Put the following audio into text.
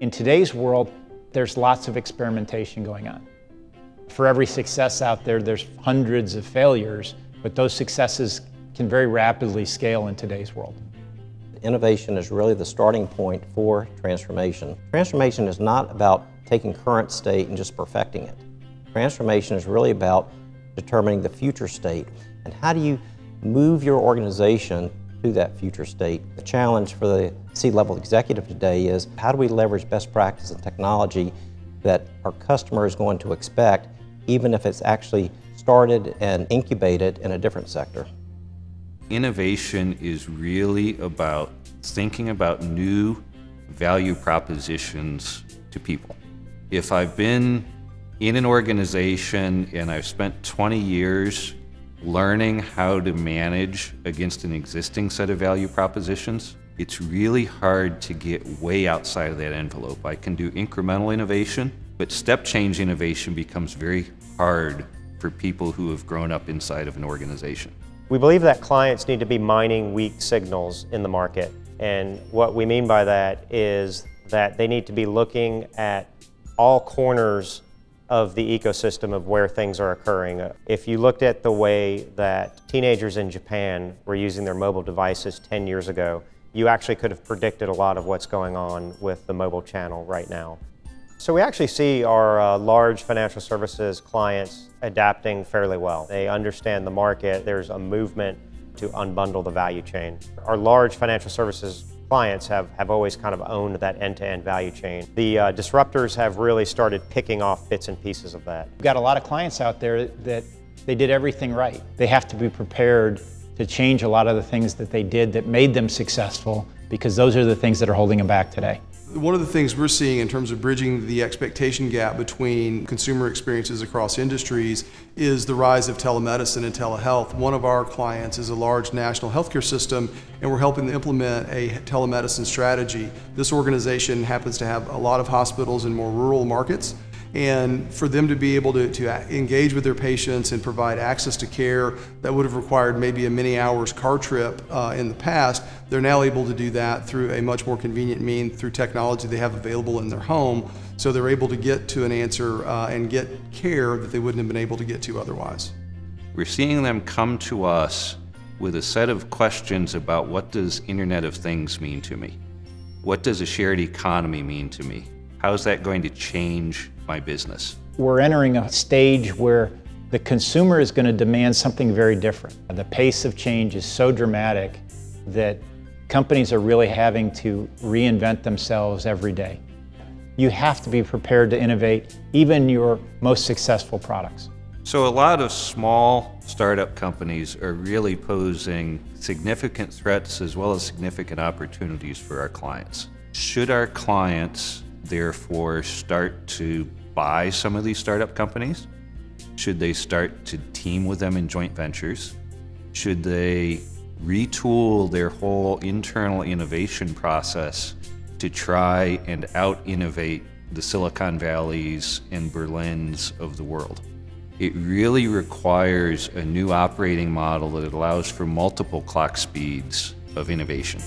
In today's world, there's lots of experimentation going on. For every success out there, there's hundreds of failures, but those successes can very rapidly scale in today's world. Innovation is really the starting point for transformation. Transformation is not about taking current state and just perfecting it. Transformation is really about determining the future state and how do you move your organization to that future state. The challenge for the C-level executive today is how do we leverage best practice and technology that our customer is going to expect, even if it's actually started and incubated in a different sector. Innovation is really about thinking about new value propositions to people. If I've been in an organization and I've spent 20 years learning how to manage against an existing set of value propositions, it's really hard to get way outside of that envelope. I can do incremental innovation, but step change innovation becomes very hard for people who have grown up inside of an organization. We believe that clients need to be mining weak signals in the market. And what we mean by that is that they need to be looking at all corners of the ecosystem of where things are occurring. If you looked at the way that teenagers in Japan were using their mobile devices 10 years ago, you actually could have predicted a lot of what's going on with the mobile channel right now. So we actually see our large financial services clients adapting fairly well. They understand the market. There's a movement to unbundle the value chain. Our large financial services clients have always kind of owned that end-to-end value chain. The disruptors have really started picking off bits and pieces of that. We've got a lot of clients out there that they did everything right. They have to be prepared to change a lot of the things that they did that made them successful, because those are the things that are holding them back today. One of the things we're seeing in terms of bridging the expectation gap between consumer experiences across industries is the rise of telemedicine and telehealth. One of our clients is a large national healthcare system, and we're helping them implement a telemedicine strategy. This organization happens to have a lot of hospitals in more rural markets, and for them to be able to engage with their patients and provide access to care that would have required maybe a many hours car trip in the past, they're now able to do that through a much more convenient means through technology they have available in their home. So they're able to get to an answer and get care that they wouldn't have been able to get to otherwise. We're seeing them come to us with a set of questions about what does Internet of Things mean to me? What does a shared economy mean to me? How is that going to change my business? We're entering a stage where the consumer is going to demand something very different. The pace of change is so dramatic that companies are really having to reinvent themselves every day. You have to be prepared to innovate even your most successful products. So a lot of small startup companies are really posing significant threats as well as significant opportunities for our clients. Should our clients therefore start to buy some of these startup companies? Should they start to team with them in joint ventures? Should they retool their whole internal innovation process to try and out-innovate the Silicon Valleys and Berlins of the world? It really requires a new operating model that allows for multiple clock speeds of innovation.